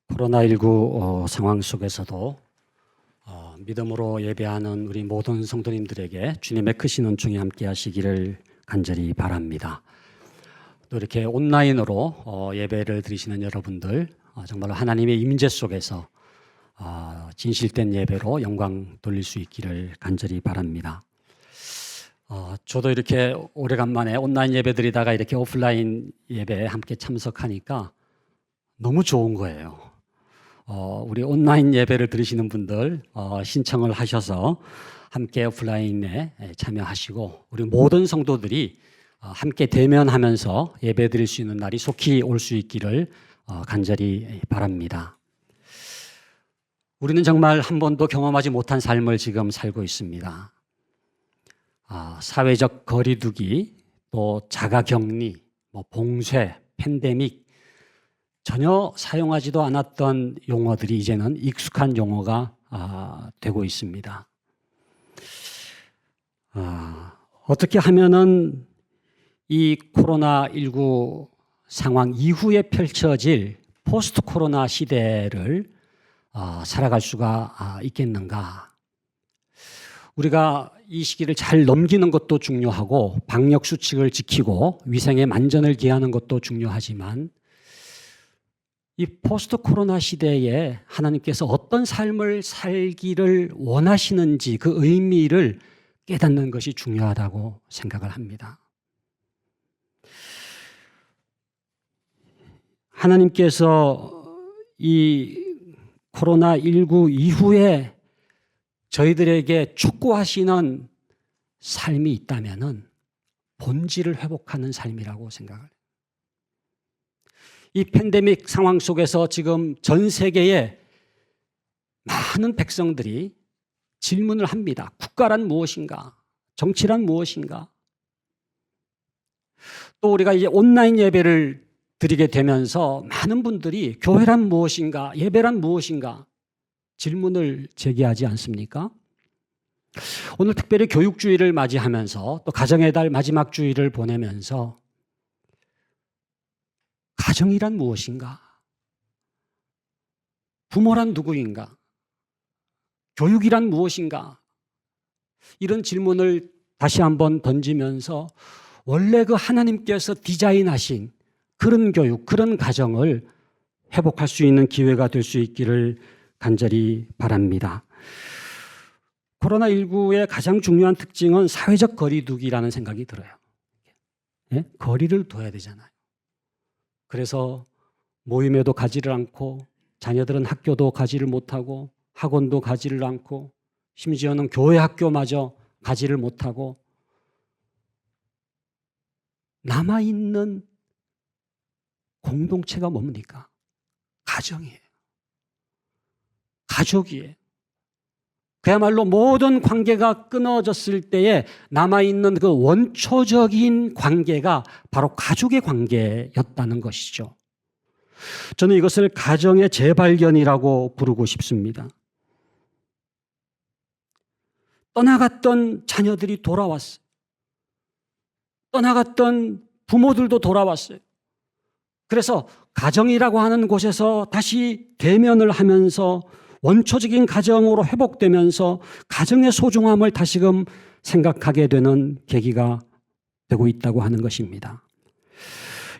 코로나19 상황 속에서도 믿음으로 예배하는 우리 모든 성도님들에게 주님의 크신 은총이 함께 하시기를 간절히 바랍니다. 또 이렇게 온라인으로 예배를 드리시는 여러분들 정말로 하나님의 임재 속에서 진실된 예배로 영광 돌릴 수 있기를 간절히 바랍니다. 저도 이렇게 오래간만에 온라인 예배 드리다가 이렇게 오프라인 예배에 함께 참석하니까 너무 좋은 거예요. 우리 온라인 예배를 들으시는 분들 신청을 하셔서 함께 오프라인에 참여하시고 우리 모든 성도들이 함께 대면하면서 예배 드릴 수 있는 날이 속히 올 수 있기를 간절히 바랍니다. 우리는 정말 한 번도 경험하지 못한 삶을 지금 살고 있습니다. 사회적 거리두기, 또 자가격리, 봉쇄, 팬데믹, 전혀 사용하지도 않았던 용어들이 이제는 익숙한 용어가 되고 있습니다. 어떻게 하면은 이 코로나19 상황 이후에 펼쳐질 포스트 코로나 시대를 살아갈 수가 있겠는가? 우리가 이 시기를 잘 넘기는 것도 중요하고 방역 수칙을 지키고 위생의 만전을 기하는 것도 중요하지만 이 포스트 코로나 시대에 하나님께서 어떤 삶을 살기를 원하시는지 그 의미를 깨닫는 것이 중요하다고 생각을 합니다. 하나님께서 이 코로나19 이후에 저희들에게 촉구하시는 삶이 있다면은 본질을 회복하는 삶이라고 생각을 해요. 이 팬데믹 상황 속에서 지금 전 세계의 많은 백성들이 질문을 합니다. 국가란 무엇인가? 정치란 무엇인가? 또 우리가 이제 온라인 예배를 드리게 되면서 많은 분들이 교회란 무엇인가? 예배란 무엇인가? 질문을 제기하지 않습니까? 오늘 특별히 교육주의를 맞이하면서 또 가정의 달 마지막 주일을 보내면서 가정이란 무엇인가? 부모란 누구인가? 교육이란 무엇인가? 이런 질문을 다시 한번 던지면서 원래 그 하나님께서 디자인하신 그런 교육, 그런 가정을 회복할 수 있는 기회가 될 수 있기를 간절히 바랍니다. 코로나19의 가장 중요한 특징은 사회적 거리두기라는 생각이 들어요. 예? 거리를 둬야 되잖아요. 그래서 모임에도 가지를 않고 자녀들은 학교도 가지를 못하고 학원도 가지를 않고 심지어는 교회 학교마저 가지를 못하고 남아있는 공동체가 뭡니까? 가정이에요. 가족이에요. 그야말로 모든 관계가 끊어졌을 때에 남아있는 그 원초적인 관계가 바로 가족의 관계였다는 것이죠. 저는 이것을 가정의 재발견이라고 부르고 싶습니다. 떠나갔던 자녀들이 돌아왔어요. 떠나갔던 부모들도 돌아왔어요. 그래서 가정이라고 하는 곳에서 다시 대면을 하면서 원초적인 가정으로 회복되면서 가정의 소중함을 다시금 생각하게 되는 계기가 되고 있다고 하는 것입니다.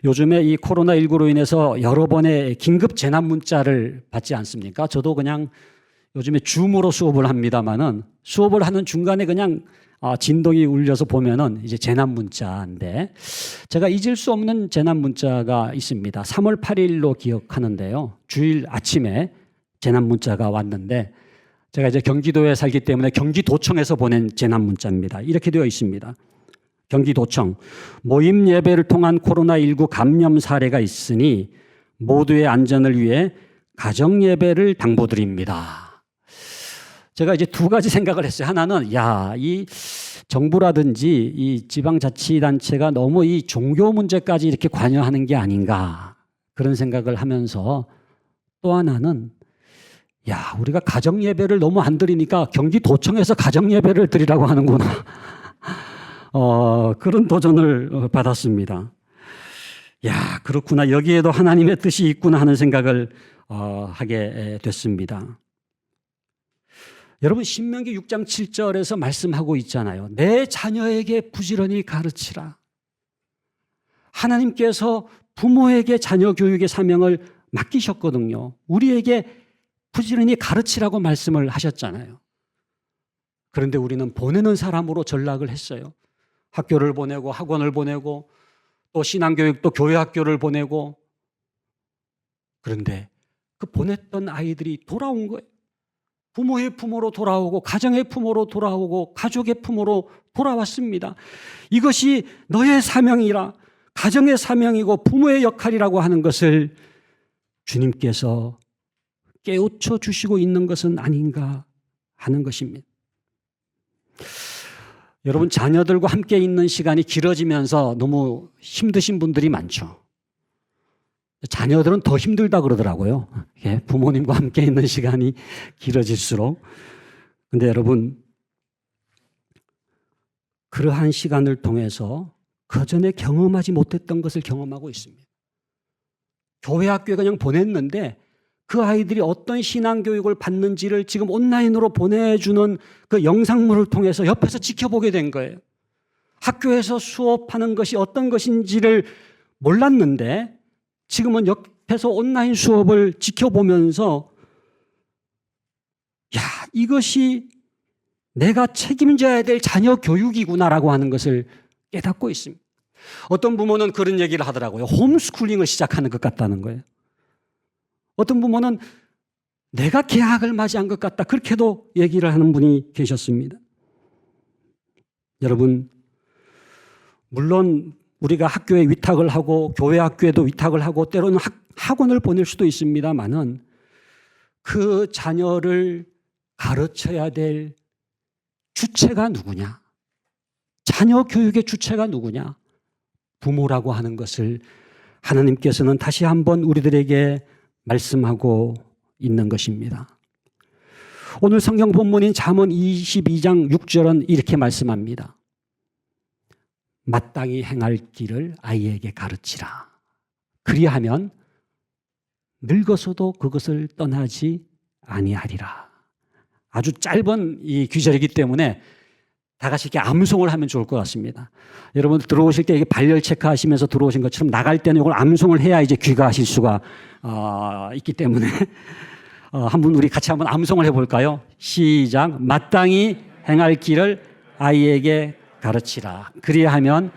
요즘에 이 코로나19로 인해서 여러 번의 긴급 재난 문자를 받지 않습니까? 저도 그냥 요즘에 줌으로 수업을 합니다만은 수업을 하는 중간에 그냥 진동이 울려서 보면은 이제 재난 문자인데 제가 잊을 수 없는 재난 문자가 있습니다. 3월 8일로 기억하는데요. 주일 아침에 재난 문자가 왔는데 제가 이제 경기도에 살기 때문에 경기도청에서 보낸 재난 문자입니다. 이렇게 되어 있습니다. 경기도청, 모임 예배를 통한 코로나19 감염 사례가 있으니 모두의 안전을 위해 가정 예배를 당부드립니다. 제가 이제 두 가지 생각을 했어요. 하나는 이 정부라든지 이 지방자치단체가 너무 이 종교 문제까지 이렇게 관여하는 게 아닌가 그런 생각을 하면서 또 하나는 우리가 가정 예배를 너무 안 드리니까 경기도청에서 가정 예배를 드리라고 하는구나. 그런 도전을 받았습니다. 야, 그렇구나. 여기에도 하나님의 뜻이 있구나 하는 생각을 하게 됐습니다. 여러분, 신명기 6장 7절에서 말씀하고 있잖아요. 내 자녀에게 부지런히 가르치라. 하나님께서 부모에게 자녀 교육의 사명을 맡기셨거든요. 우리에게 부지런히 가르치라고 말씀을 하셨잖아요. 그런데 우리는 보내는 사람으로 전락을 했어요. 학교를 보내고 학원을 보내고 또 신앙교육도 교회 학교를 보내고, 그런데 그 보냈던 아이들이 돌아온 거예요. 부모의 품으로 돌아오고 가정의 품으로 돌아오고 가족의 품으로 돌아왔습니다. 이것이 너의 사명이라, 가정의 사명이고 부모의 역할이라고 하는 것을 주님께서 깨우쳐 주시고 있는 것은 아닌가 하는 것입니다. 여러분, 자녀들과 함께 있는 시간이 길어지면서 너무 힘드신 분들이 많죠. 자녀들은 더 힘들다 그러더라고요. 부모님과 함께 있는 시간이 길어질수록. 근데 여러분, 그러한 시간을 통해서 그전에 경험하지 못했던 것을 경험하고 있습니다. 교회 학교에 그냥 보냈는데 그 아이들이 어떤 신앙교육을 받는지를 지금 온라인으로 보내주는 그 영상물을 통해서 옆에서 지켜보게 된 거예요. 학교에서 수업하는 것이 어떤 것인지를 몰랐는데 지금은 옆에서 온라인 수업을 지켜보면서 야, 이것이 내가 책임져야 될 자녀 교육이구나라고 하는 것을 깨닫고 있습니다. 어떤 부모는 그런 얘기를 하더라고요. 홈스쿨링을 시작하는 것 같다는 거예요. 어떤 부모는 내가 개학을 맞이한 것 같다, 그렇게도 얘기를 하는 분이 계셨습니다. 여러분, 물론 우리가 학교에 위탁을 하고 교회 학교에도 위탁을 하고 때로는 학원을 보낼 수도 있습니다만은 그 자녀를 가르쳐야 될 주체가 누구냐? 자녀 교육의 주체가 누구냐? 부모라고 하는 것을 하나님께서는 다시 한번 우리들에게 말씀하고 있는 것입니다. 오늘 성경 본문인 잠언 22장 6절은 이렇게 말씀합니다. 마땅히 행할 길을 아이에게 가르치라. 그리하면 늙어서도 그것을 떠나지 아니하리라. 아주 짧은 이 귀절이기 때문에 다 같이 이렇게 암송을 하면 좋을 것 같습니다. 여러분 들어오실 때 이게 발열 체크하시면서 들어오신 것처럼 나갈 때는 이걸 암송을 해야 이제 귀가하실 수가 있기 때문에 한번 우리 같이 한번 암송을 해볼까요? 시작. 마땅히 행할 길을 아이에게 가르치라. 그리하면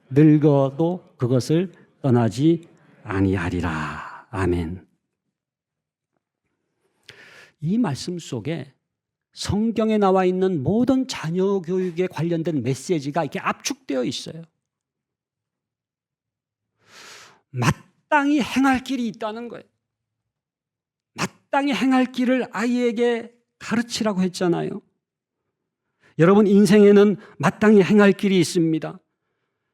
늙어도 그것을 떠나지 아니하리라. 아멘. 이 말씀 속에 성경에 나와 있는 모든 자녀 교육에 관련된 메시지가 이렇게 압축되어 있어요. 마땅히 행할 길이 있다는 거예요. 마땅히 행할 길을 아이에게 가르치라고 했잖아요. 여러분, 인생에는 마땅히 행할 길이 있습니다.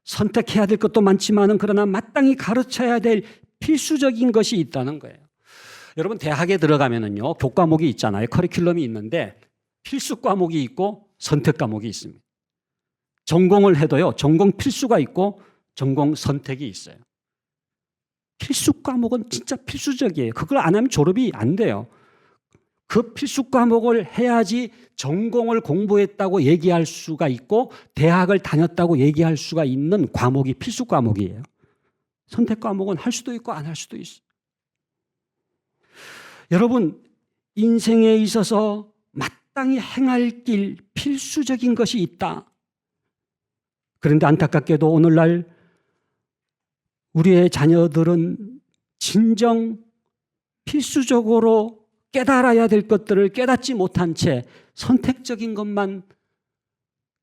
선택해야 될 것도 많지만은 그러나 마땅히 가르쳐야 될 필수적인 것이 있다는 거예요. 여러분, 대학에 들어가면은요, 교과목이 있잖아요. 커리큘럼이 있는데 필수 과목이 있고 선택 과목이 있습니다. 전공을 해도요, 전공 필수가 있고 전공 선택이 있어요. 필수 과목은 진짜 필수적이에요. 그걸 안 하면 졸업이 안 돼요. 그 필수 과목을 해야지 전공을 공부했다고 얘기할 수가 있고 대학을 다녔다고 얘기할 수가 있는 과목이 필수 과목이에요. 선택 과목은 할 수도 있고 안 할 수도 있어요. 여러분, 인생에 있어서 마땅히 행할 길, 필수적인 것이 있다. 그런데 안타깝게도 오늘날 우리의 자녀들은 진정 필수적으로 깨달아야 될 것들을 깨닫지 못한 채 선택적인 것만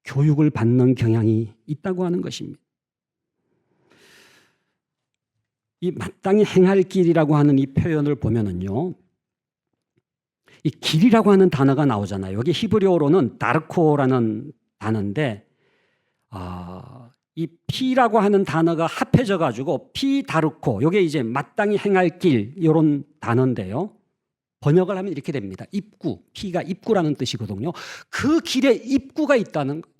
교육을 받는 경향이 있다고 하는 것입니다. 이 마땅히 행할 길이라고 하는 이 표현을 보면은요, 이 길이라고 하는 단어가 나오잖아요. 여기 히브리어로는 다르코라는 단어인데, 이 피라고 하는 단어가 합해져 가지고 피 다르코, 이게 이제 마땅히 행할 길 이런 단어인데요. 번역을 하면 이렇게 됩니다. 입구, 피가 입구라는 뜻이거든요. 그 길에 입구가 있다는 거예요.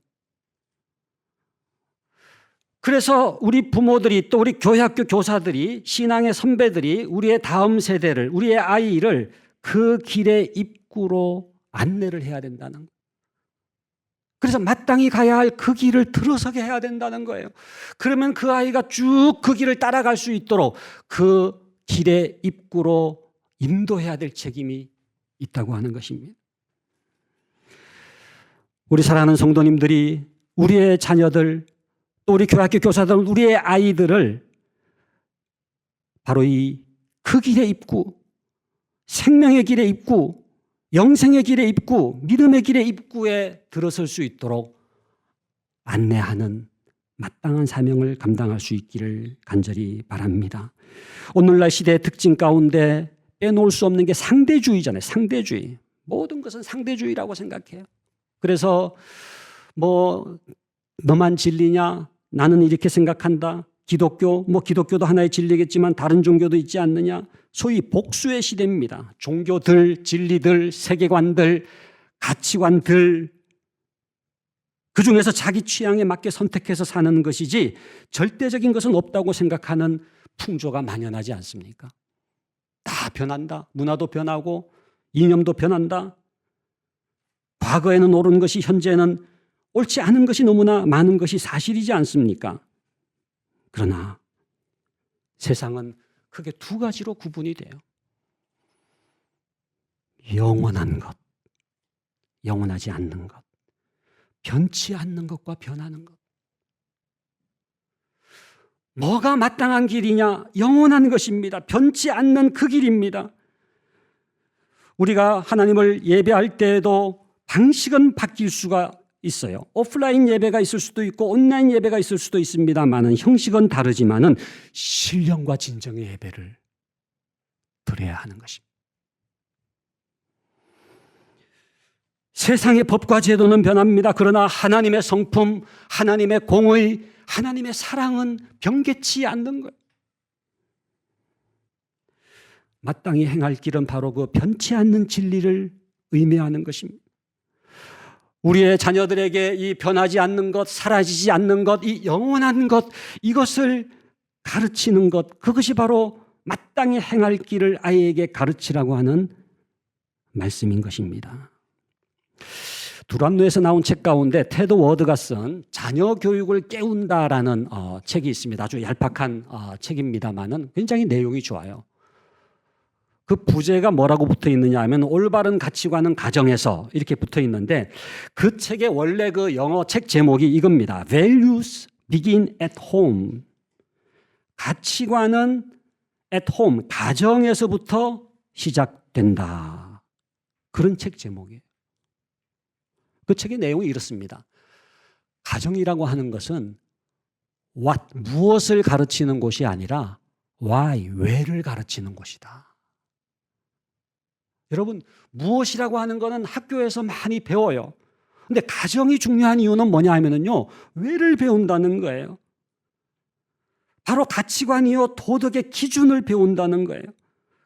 그래서 우리 부모들이 또 우리 교회학교 교사들이 신앙의 선배들이 우리의 다음 세대를 우리의 아이를 그 길의 입구로 안내를 해야 된다는 거예요. 그래서 마땅히 가야 할 그 길을 들어서게 해야 된다는 거예요. 그러면 그 아이가 쭉 그 길을 따라갈 수 있도록 그 길의 입구로 인도해야 될 책임이 있다고 하는 것입니다. 우리 사랑하는 성도님들이 우리의 자녀들 또 우리 교회학교 교사들 우리의 아이들을 바로 이 그 길의 입구, 생명의 길의 입구, 영생의 길의 입구, 믿음의 길의 입구에 들어설 수 있도록 안내하는 마땅한 사명을 감당할 수 있기를 간절히 바랍니다. 오늘날 시대의 특징 가운데 빼놓을 수 없는 게 상대주의잖아요. 상대주의. 모든 것은 상대주의라고 생각해요. 그래서 너만 진리냐? 나는 이렇게 생각한다. 기독교도 하나의 진리겠지만 다른 종교도 있지 않느냐? 소위 복수의 시대입니다. 종교들, 진리들, 세계관들, 가치관들 그중에서 자기 취향에 맞게 선택해서 사는 것이지 절대적인 것은 없다고 생각하는 풍조가 만연하지 않습니까? 다 변한다. 문화도 변하고 이념도 변한다. 과거에는 옳은 것이 현재는 옳지 않은 것이 너무나 많은 것이 사실이지 않습니까? 그러나 세상은 크게 두 가지로 구분이 돼요. 영원한 것, 영원하지 않는 것, 변치 않는 것과 변하는 것. 뭐가 마땅한 길이냐? 영원한 것입니다. 변치 않는 그 길입니다. 우리가 하나님을 예배할 때에도 방식은 바뀔 수가 있어요. 오프라인 예배가 있을 수도 있고 온라인 예배가 있을 수도 있습니다만은 형식은 다르지만은 신령과 진정의 예배를 드려야 하는 것입니다. 세상의 법과 제도는 변합니다. 그러나 하나님의 성품, 하나님의 공의, 하나님의 사랑은 변개치 않는 거예요. 마땅히 행할 길은 바로 그 변치 않는 진리를 의미하는 것입니다. 우리의 자녀들에게 이 변하지 않는 것, 사라지지 않는 것, 이 영원한 것, 이것을 가르치는 것, 그것이 바로 마땅히 행할 길을 아이에게 가르치라고 하는 말씀인 것입니다. 두란노에서 나온 책 가운데 테드 워드가 쓴 자녀 교육을 깨운다라는 책이 있습니다. 아주 얄팍한 책입니다만은 굉장히 내용이 좋아요. 그 부제가 뭐라고 붙어 있느냐 하면 올바른 가치관은 가정에서 이렇게 붙어 있는데 그 책의 원래 그 영어 책 제목이 이겁니다. Values begin at home. 가치관은 at home, 가정에서부터 시작된다. 그런 책 제목이에요. 그 책의 내용이 이렇습니다. 가정이라고 하는 것은 what, 무엇을 가르치는 곳이 아니라 why, 왜를 가르치는 곳이다. 여러분, 무엇이라고 하는 것은 학교에서 많이 배워요. 근데 가정이 중요한 이유는 뭐냐 하면요, 왜를 배운다는 거예요. 바로 가치관이요, 도덕의 기준을 배운다는 거예요.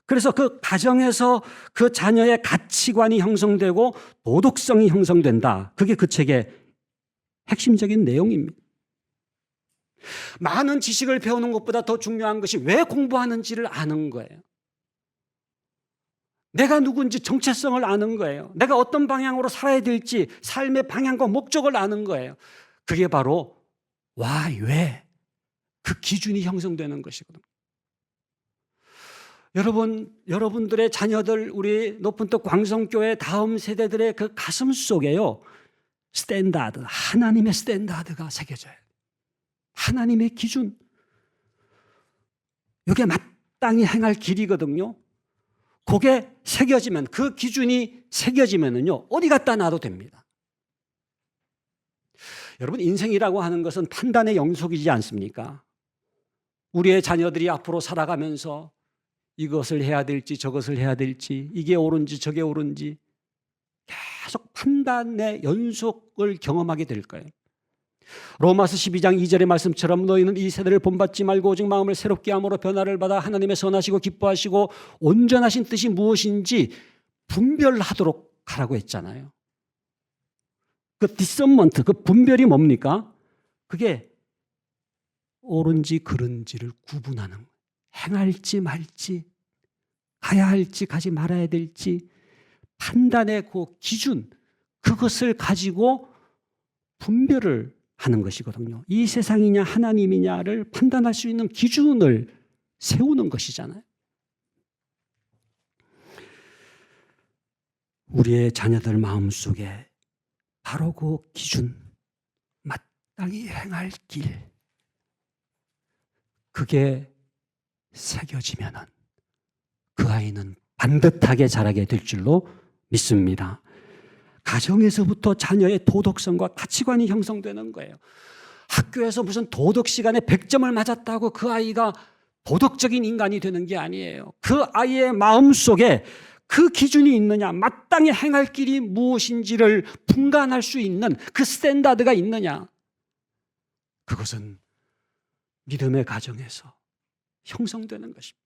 그래서 그 가정에서 그 자녀의 가치관이 형성되고 도덕성이 형성된다. 그게 그 책의 핵심적인 내용입니다. 많은 지식을 배우는 것보다 더 중요한 것이 왜 공부하는지를 아는 거예요. 내가 누군지 정체성을 아는 거예요. 내가 어떤 방향으로 살아야 될지 삶의 방향과 목적을 아는 거예요. 그게 바로 why, 왜, 그 기준이 형성되는 것이거든요. 여러분들의 자녀들, 우리 높은 뜻 광성교회 다음 세대들의 그 가슴 속에요, 스탠다드, 하나님의 스탠다드가 새겨져요. 하나님의 기준. 이게 마땅히 행할 길이거든요. 그게 새겨지면, 그 기준이 새겨지면은요, 어디 갖다 놔도 됩니다. 여러분, 인생이라고 하는 것은 판단의 영속이지 않습니까? 우리의 자녀들이 앞으로 살아가면서 이것을 해야 될지 저것을 해야 될지, 이게 옳은지 저게 옳은지 계속 판단의 연속을 경험하게 될 거예요. 로마서 12장 2절의 말씀처럼 너희는 이 세대를 본받지 말고 오직 마음을 새롭게 함으로 변화를 받아 하나님의 선하시고 기뻐하시고 온전하신 뜻이 무엇인지 분별하도록 하라고 했잖아요. 그 디서먼트, 그 분별이 뭡니까? 그게 옳은지 그른지를 구분하는 거예요. 행할지 말지, 가야 할지 가지 말아야 될지 판단의 그 기준, 그것을 가지고 분별을 하는 것이거든요. 이 세상이냐 하나님이냐를 판단할 수 있는 기준을 세우는 것이잖아요. 우리의 자녀들 마음속에 바로 그 기준, 마땅히 행할 길, 그게 새겨지면 그 아이는 반듯하게 자라게 될 줄로 믿습니다. 가정에서부터 자녀의 도덕성과 가치관이 형성되는 거예요. 학교에서 무슨 도덕 시간에 100점을 맞았다고 그 아이가 도덕적인 인간이 되는 게 아니에요. 그 아이의 마음속에 그 기준이 있느냐, 마땅히 행할 길이 무엇인지를 분간할 수 있는 그 스탠다드가 있느냐. 그것은 믿음의 가정에서 형성되는 것입니다.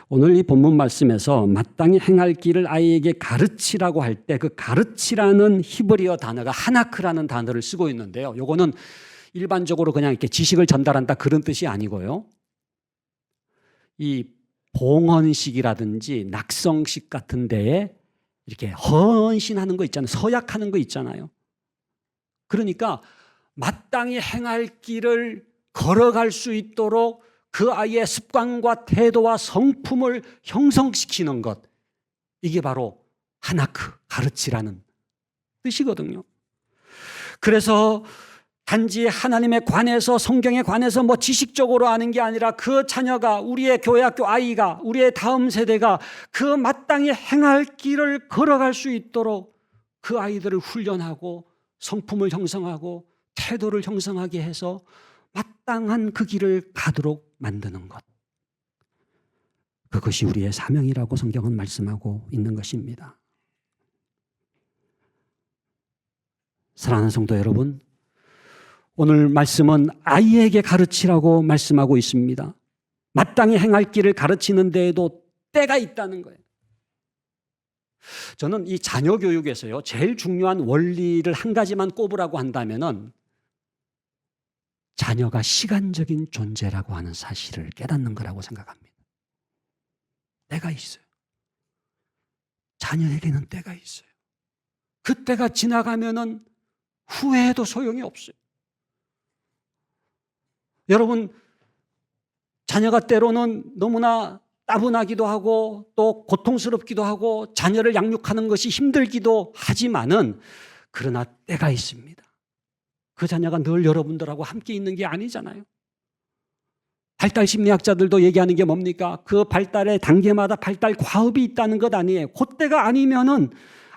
오늘 이 본문 말씀에서 마땅히 행할 길을 아이에게 가르치라고 할 때 그 가르치라는 히브리어 단어가 하나크라는 단어를 쓰고 있는데요. 요거는 일반적으로 그냥 이렇게 지식을 전달한다 그런 뜻이 아니고요. 이 봉헌식이라든지 낙성식 같은 데에 이렇게 헌신하는 거 있잖아요. 서약하는 거 있잖아요. 그러니까 마땅히 행할 길을 걸어갈 수 있도록 그 아이의 습관과 태도와 성품을 형성시키는 것, 이게 바로 하나크, 가르치라는 뜻이거든요. 그래서 단지 하나님에 관해서, 성경에 관해서 뭐 지식적으로 아는 게 아니라 그 자녀가, 우리의 교회학교 아이가, 우리의 다음 세대가 그 마땅히 행할 길을 걸어갈 수 있도록 그 아이들을 훈련하고 성품을 형성하고 태도를 형성하게 해서 마땅한 그 길을 가도록 만드는 것. 그것이 우리의 사명이라고 성경은 말씀하고 있는 것입니다. 사랑하는 성도 여러분, 오늘 말씀은 아이에게 가르치라고 말씀하고 있습니다. 마땅히 행할 길을 가르치는 데에도 때가 있다는 거예요. 저는 이 자녀 교육에서요, 제일 중요한 원리를 한 가지만 꼽으라고 한다면은 자녀가 시간적인 존재라고 하는 사실을 깨닫는 거라고 생각합니다. 때가 있어요. 자녀에게는 때가 있어요. 그 때가 지나가면은 후회해도 소용이 없어요. 여러분, 자녀가 때로는 너무나 따분하기도 하고 또 고통스럽기도 하고 자녀를 양육하는 것이 힘들기도 하지만은 그러나 때가 있습니다. 그 자녀가 늘 여러분들하고 함께 있는 게 아니잖아요. 발달 심리학자들도 얘기하는 게 뭡니까? 그 발달의 단계마다 발달 과업이 있다는 것 아니에요. 그때가 아니면은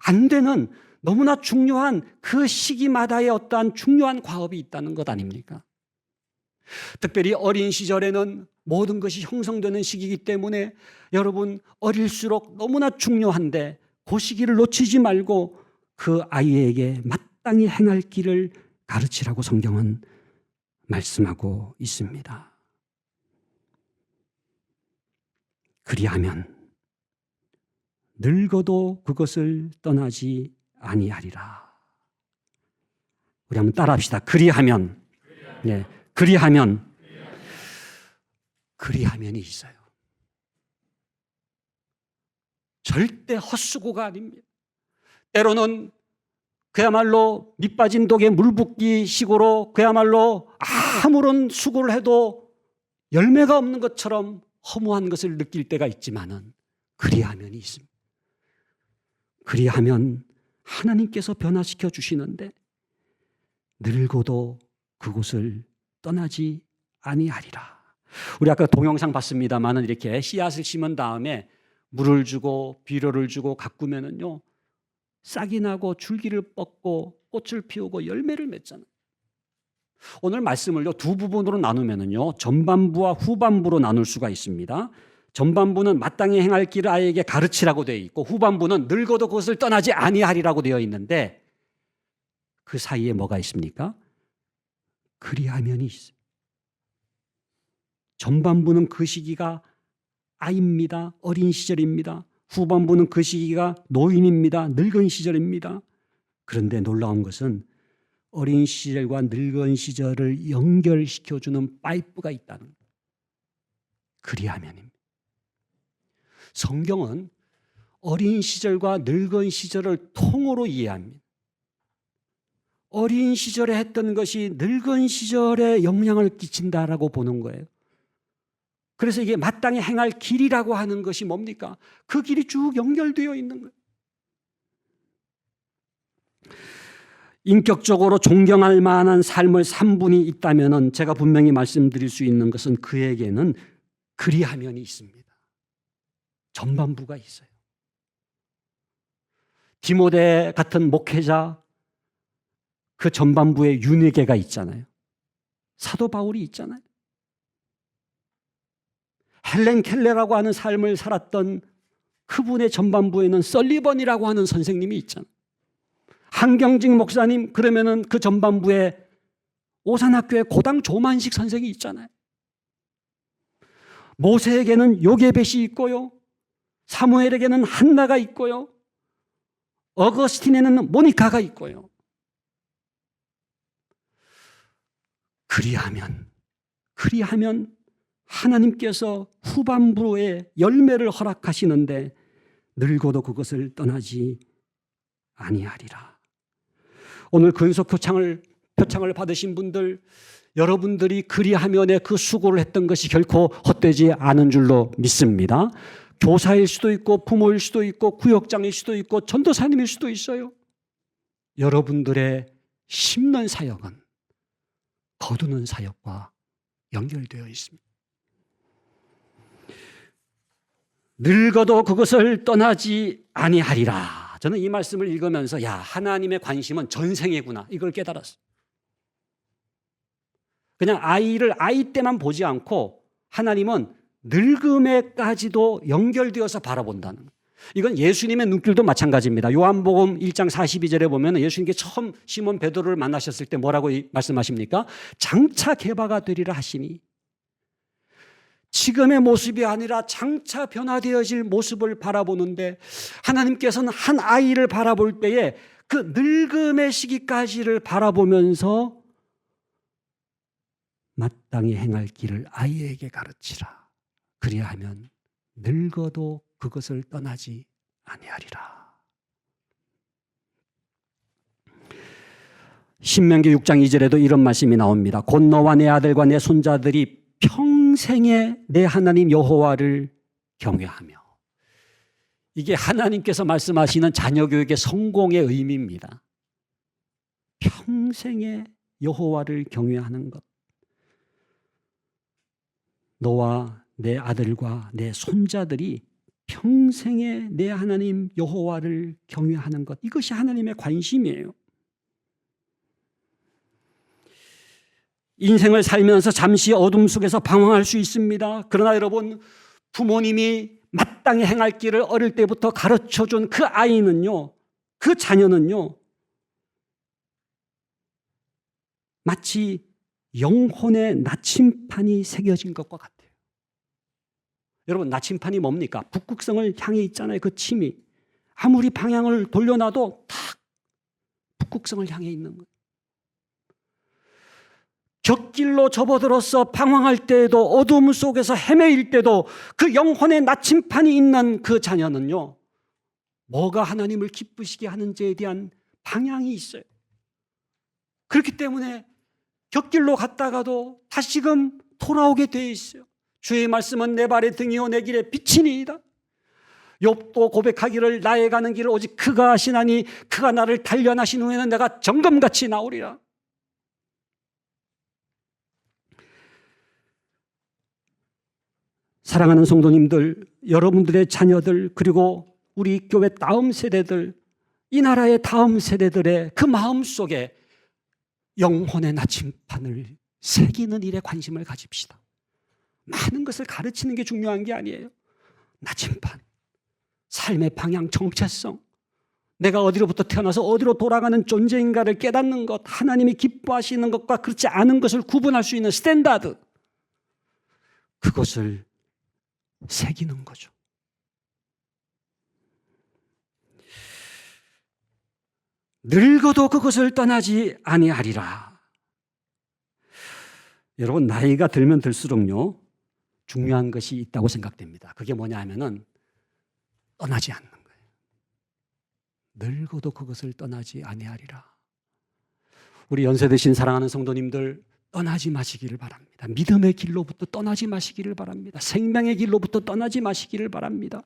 안 되는 너무나 중요한 그 시기마다의 어떠한 중요한 과업이 있다는 것 아닙니까? 특별히 어린 시절에는 모든 것이 형성되는 시기이기 때문에 여러분 어릴수록 너무나 중요한데 그 시기를 놓치지 말고 그 아이에게 마땅히 행할 길을 가르치라고 성경은 말씀하고 있습니다. 그리하면 늙어도 그것을 떠나지 아니하리라. 우리 한번 따라합시다. 그리하면. 네, 그리하면이 있어요. 절대 헛수고가 아닙니다. 때로는 그야말로 밑빠진 독에 물 붓기 식으로 그야말로 아무런 수고를 해도 열매가 없는 것처럼 허무한 것을 느낄 때가 있지만은 그리하면이 있습니다. 그리하면 하나님께서 변화시켜 주시는데 늙어도 그곳을 떠나지 아니하리라. 우리 아까 동영상 봤습니다만은 이렇게 씨앗을 심은 다음에 물을 주고 비료를 주고 가꾸면은요 싹이 나고 줄기를 뻗고 꽃을 피우고 열매를 맺잖아요. 오늘 말씀을요 두 부분으로 나누면은요 전반부와 후반부로 나눌 수가 있습니다. 전반부는 마땅히 행할 길을 아이에게 가르치라고 되어 있고 후반부는 늙어도 그것을 떠나지 아니하리라고 되어 있는데 그 사이에 뭐가 있습니까? 그리하면이 있어요. 전반부는 그 시기가 아이입니다. 어린 시절입니다. 후반부는 그 시기가 노인입니다. 늙은 시절입니다. 그런데 놀라운 것은 어린 시절과 늙은 시절을 연결시켜주는 파이프가 있다는 거예요. 그리하면입니다. 성경은 어린 시절과 늙은 시절을 통으로 이해합니다. 어린 시절에 했던 것이 늙은 시절에 영향을 끼친다라고 보는 거예요. 그래서 이게 마땅히 행할 길이라고 하는 것이 뭡니까? 그 길이 쭉 연결되어 있는 거예요. 인격적으로 존경할 만한 삶을 산 분이 있다면 제가 분명히 말씀드릴 수 있는 것은 그에게는 그리하면이 있습니다. 전반부가 있어요. 디모데 같은 목회자, 그 전반부에 유네게가 있잖아요. 사도 바울이 있잖아요. 헬렌 켈레라고 하는 삶을 살았던 그분의 전반부에는 설리번이라고 하는 선생님이 있잖아요. 한경직 목사님, 그러면은 그 전반부에 오산학교의 고당 조만식 선생이 있잖아요. 모세에게는 요게벳이 있고요. 사무엘에게는 한나가 있고요. 어거스틴에는 모니카가 있고요. 그리하면 하나님께서 후반부에 열매를 허락하시는데 늙어도 그것을 떠나지 아니하리라. 오늘 근속 표창을 받으신 분들, 여러분들이 그리하면에 그 수고를 했던 것이 결코 헛되지 않은 줄로 믿습니다. 교사일 수도 있고 부모일 수도 있고 구역장일 수도 있고 전도사님일 수도 있어요. 여러분들의 심는 사역은 거두는 사역과 연결되어 있습니다. 늙어도 그것을 떠나지 아니하리라. 저는 이 말씀을 읽으면서 하나님의 관심은 전생애구나, 이걸 깨달았어요. 그냥 아이를 아이 때만 보지 않고 하나님은 늙음에까지도 연결되어서 바라본다는 거예요. 이건 예수님의 눈길도 마찬가지입니다. 요한복음 1장 42절에 보면 예수님께 처음 시몬 베드로를 만나셨을 때 뭐라고 말씀하십니까? 장차 개바가 되리라 하시니, 지금의 모습이 아니라 장차 변화되어질 모습을 바라보는데 하나님께서는 한 아이를 바라볼 때에 그 늙음의 시기까지를 바라보면서 마땅히 행할 길을 아이에게 가르치라. 그리하면 늙어도 그것을 떠나지 아니하리라. 신명기 6장 2절에도 이런 말씀이 나옵니다. 곧 너와 내 아들과 내 손자들이 평생에 내 하나님 여호와를 경외하며. 이게 하나님께서 말씀하시는 자녀교육의 성공의 의미입니다. 평생에 여호와를 경외하는 것. 너와 내 아들과 내 손자들이 평생에 내 하나님 여호와를 경외하는 것, 이것이 하나님의 관심이에요. 인생을 살면서 잠시 어둠 속에서 방황할 수 있습니다. 그러나 여러분, 부모님이 마땅히 행할 길을 어릴 때부터 가르쳐준 그 아이는요, 그 자녀는요, 마치 영혼의 나침판이 새겨진 것과 같아요. 여러분, 나침판이 뭡니까? 북극성을 향해 있잖아요. 그 침이 아무리 방향을 돌려놔도 탁 북극성을 향해 있는 거예요. 곁길로 접어들어서 방황할 때에도, 어둠 속에서 헤매일 때도 그 영혼의 나침판이 있는 그 자녀는요, 뭐가 하나님을 기쁘시게 하는지에 대한 방향이 있어요. 그렇기 때문에 곁길로 갔다가도 다시금 돌아오게 되어 있어요. 주의 말씀은 내 발의 등이요 내 길의 빛이니이다. 욥도 고백하기를 나의 가는 길을 오직 그가 아시나니 그가 나를 단련하신 후에는 내가 정금같이 나오리라. 사랑하는 성도님들, 여러분들의 자녀들, 그리고 우리 교회 다음 세대들, 이 나라의 다음 세대들의 그 마음속에 영혼의 나침판을 새기는 일에 관심을 가집시다. 많은 것을 가르치는 게 중요한 게 아니에요. 나침판, 삶의 방향, 정체성, 내가 어디로부터 태어나서 어디로 돌아가는 존재인가를 깨닫는 것, 하나님이 기뻐하시는 것과 그렇지 않은 것을 구분할 수 있는 스탠다드, 그것을 새기는 거죠. 늙어도 그것을 떠나지 아니하리라. 여러분, 나이가 들면 들수록요, 중요한 것이 있다고 생각됩니다. 그게 뭐냐 하면은 떠나지 않는 거예요. 늙어도 그것을 떠나지 아니하리라. 우리 연세드신 사랑하는 성도님들, 떠나지 마시기를 바랍니다. 믿음의 길로부터 떠나지 마시기를 바랍니다. 생명의 길로부터 떠나지 마시기를 바랍니다.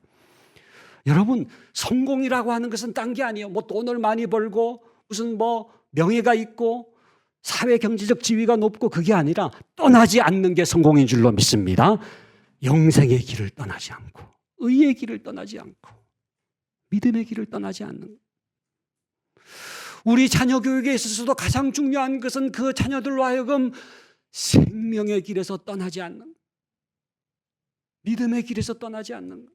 여러분, 성공이라고 하는 것은 딴 게 아니에요. 뭐 돈을 많이 벌고 무슨 뭐 명예가 있고 사회 경제적 지위가 높고, 그게 아니라 떠나지 않는 게 성공인 줄로 믿습니다. 영생의 길을 떠나지 않고, 의의 길을 떠나지 않고, 믿음의 길을 떠나지 않는. 우리 자녀 교육에 있어서도 가장 중요한 것은 그 자녀들로 하여금 생명의 길에서 떠나지 않는, 믿음의 길에서 떠나지 않는.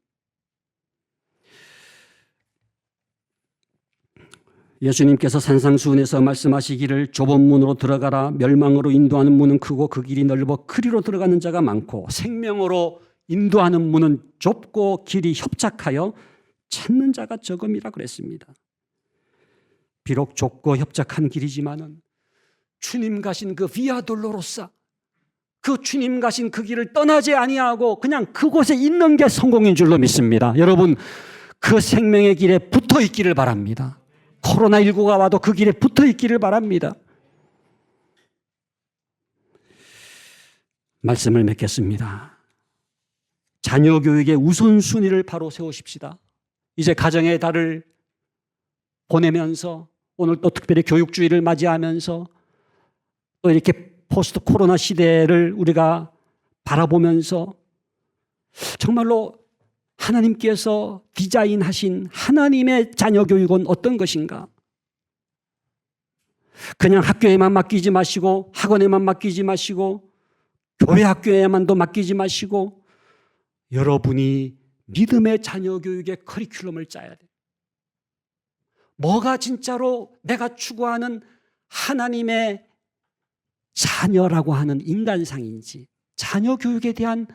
예수님께서 산상수훈에서 말씀하시기를 좁은 문으로 들어가라. 멸망으로 인도하는 문은 크고 그 길이 넓어 그리로 들어가는 자가 많고, 생명으로 인도하는 문은 좁고 길이 협착하여 찾는 자가 적음이라 그랬습니다. 비록 좁고 협착한 길이지만은 주님 가신 그 비아 돌로로사, 그 주님 가신 그 길을 떠나지 아니하고 그냥 그곳에 있는 게 성공인 줄로 믿습니다. 여러분, 그 생명의 길에 붙어 있기를 바랍니다. 코로나19가 와도 그 길에 붙어 있기를 바랍니다. 말씀을 맺겠습니다. 자녀 교육의 우선순위를 바로 세우십시다. 이제 가정의 달을 보내면서, 오늘 또 특별히 교육주의를 맞이하면서 또 이렇게 포스트 코로나 시대를 우리가 바라보면서 정말로 하나님께서 디자인하신 하나님의 자녀 교육은 어떤 것인가? 그냥 학교에만 맡기지 마시고, 학원에만 맡기지 마시고, 교회 학교에만도 맡기지 마시고, 여러분이 믿음의 자녀 교육의 커리큘럼을 짜야 돼요. 뭐가 진짜로 내가 추구하는 하나님의 자녀라고 하는 인간상인지, 자녀 교육에 대한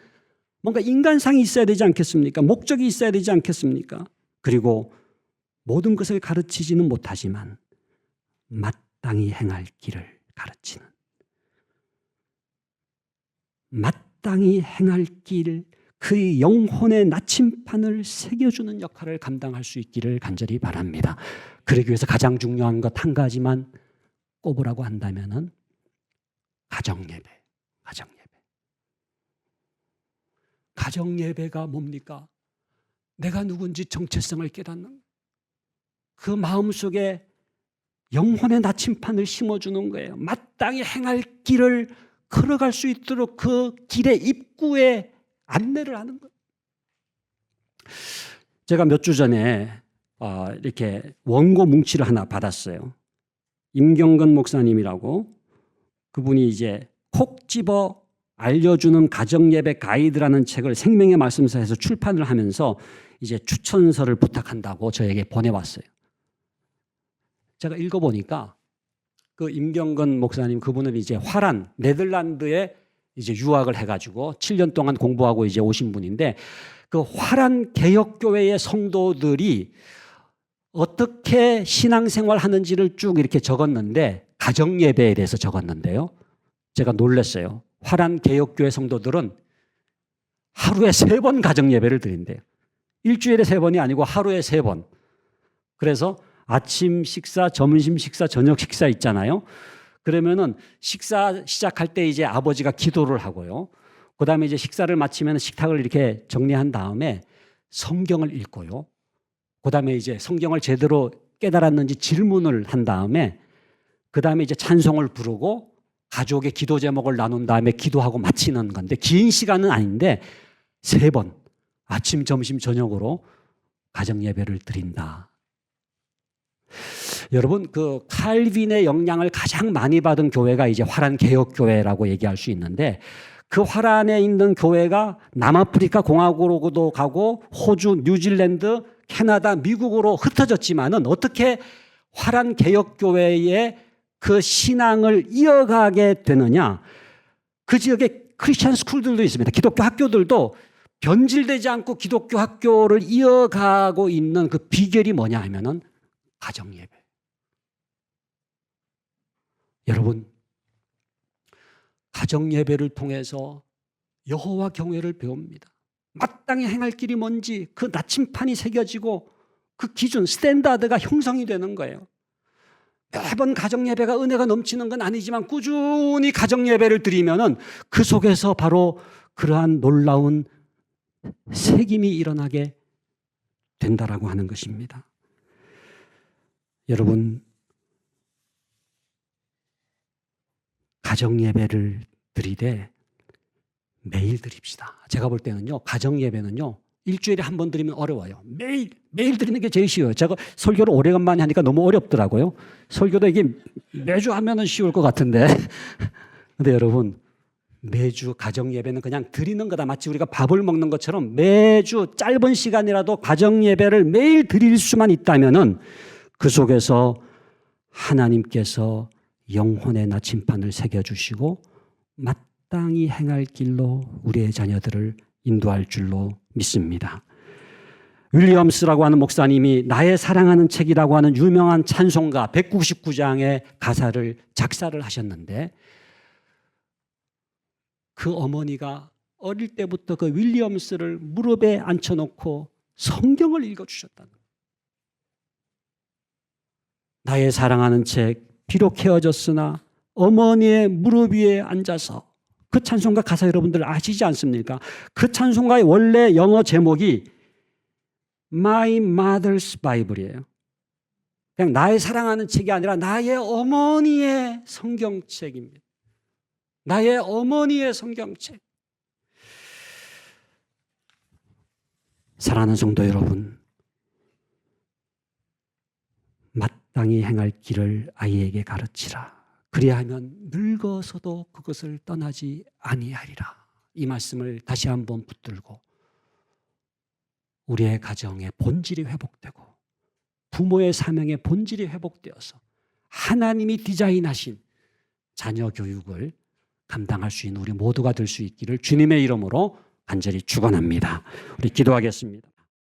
뭔가 인간상이 있어야 되지 않겠습니까? 목적이 있어야 되지 않겠습니까? 그리고 모든 것을 가르치지는 못하지만 마땅히 행할 길을 가르치는, 마땅히 행할 길, 그의 영혼의 나침판을 새겨주는 역할을 감당할 수 있기를 간절히 바랍니다. 그러기 위해서 가장 중요한 것 한 가지만 꼽으라고 한다면은 가정예배. 가정예배가 뭡니까? 내가 누군지 정체성을 깨닫는, 그 마음속에 영혼의 나침판을 심어주는 거예요. 마땅히 행할 길을 걸어갈 수 있도록 그 길의 입구에 안내를 하는 거예요. 제가 몇 주 전에 이렇게 원고 뭉치를 하나 받았어요. 임경근 목사님이라고, 그분이 이제 콕 집어 알려주는 가정예배 가이드라는 책을 생명의 말씀사에서 출판을 하면서 이제 추천서를 부탁한다고 저에게 보내왔어요. 제가 읽어보니까 그 임경근 목사님, 그분은 이제 화란, 네덜란드에 이제 유학을 해가지고 7년 동안 공부하고 이제 오신 분인데, 그 화란 개혁교회의 성도들이 어떻게 신앙생활 하는지를 쭉 이렇게 적었는데, 가정예배에 대해서 적었는데요. 제가 놀랐어요. 화란 개혁교회 성도들은 하루에 3번 가정예배를 드린대요. 일주일에 3번이 아니고 하루에 3번. 그래서 아침 식사, 점심 식사, 저녁 식사 있잖아요. 그러면은 식사 시작할 때 이제 아버지가 기도를 하고요. 그 다음에 이제 식사를 마치면 식탁을 이렇게 정리한 다음에 성경을 읽고요. 그 다음에 이제 성경을 제대로 깨달았는지 질문을 한 다음에, 그 다음에 이제 찬송을 부르고 가족의 기도 제목을 나눈 다음에 기도하고 마치는 건데, 긴 시간은 아닌데 3번 아침, 점심, 저녁으로 가정예배를 드린다. 여러분, 그 칼빈의 영향을 가장 많이 받은 교회가 이제 화란 개혁교회라고 얘기할 수 있는데, 그 화란에 있는 교회가 남아프리카 공화국으로도 가고 호주, 뉴질랜드, 캐나다, 미국으로 흩어졌지만은 어떻게 화란 개혁교회의 그 신앙을 이어가게 되느냐? 그 지역에 크리스천 스쿨들도 있습니다. 기독교 학교들도 변질되지 않고 기독교 학교를 이어가고 있는 그 비결이 뭐냐 하면은 가정예배. 여러분, 가정 예배를 통해서 여호와 경외를 배웁니다. 마땅히 행할 길이 뭔지 그 나침판이 새겨지고 그 기준, 스탠다드가 형성이 되는 거예요. 매번 가정 예배가 은혜가 넘치는 건 아니지만 꾸준히 가정 예배를 드리면은 그 속에서 바로 그러한 놀라운 새김이 일어나게 된다라고 하는 것입니다. 여러분, 가정 예배를 드리되 매일 드립시다. 제가 볼 때는요, 가정 예배는요, 일주일에 한 번 드리면 어려워요. 매일 드리는 게 제일 쉬워요. 제가 설교를 오래간만에 하니까 너무 어렵더라고요. 설교도 이게 매주 하면은 쉬울 것 같은데. 근데 여러분, 매주 가정 예배는 그냥 드리는 거다. 마치 우리가 밥을 먹는 것처럼 매주 짧은 시간이라도 가정 예배를 매일 드릴 수만 있다면은 그 속에서 하나님께서 영혼의 나침판을 새겨주시고 마땅히 행할 길로 우리의 자녀들을 인도할 줄로 믿습니다. 윌리엄스라고 하는 목사님이 나의 사랑하는 책이라고 하는 유명한 찬송가 199장의 가사를 작사를 하셨는데 그 어머니가 어릴 때부터 그 윌리엄스를 무릎에 앉혀놓고 성경을 읽어주셨다는 거예요. 나의 사랑하는 책, 비록 헤어졌으나 어머니의 무릎 위에 앉아서, 그 찬송가 가사 여러분들 아시지 않습니까? 그 찬송가의 원래 영어 제목이 My Mother's Bible이에요. 그냥 나의 사랑하는 책이 아니라 나의 어머니의 성경책입니다. 나의 어머니의 성경책. 사랑하는 성도 여러분, 마땅히 행할 길을 아이에게 가르치라. 그리하면 늙어서도 그것을 떠나지 아니하리라. 이 말씀을 다시 한번 붙들고 우리의 가정의 본질이 회복되고 부모의 사명의 본질이 회복되어서 하나님이 디자인하신 자녀 교육을 감당할 수 있는 우리 모두가 될 수 있기를 주님의 이름으로 간절히 축원합니다. 우리 기도하겠습니다.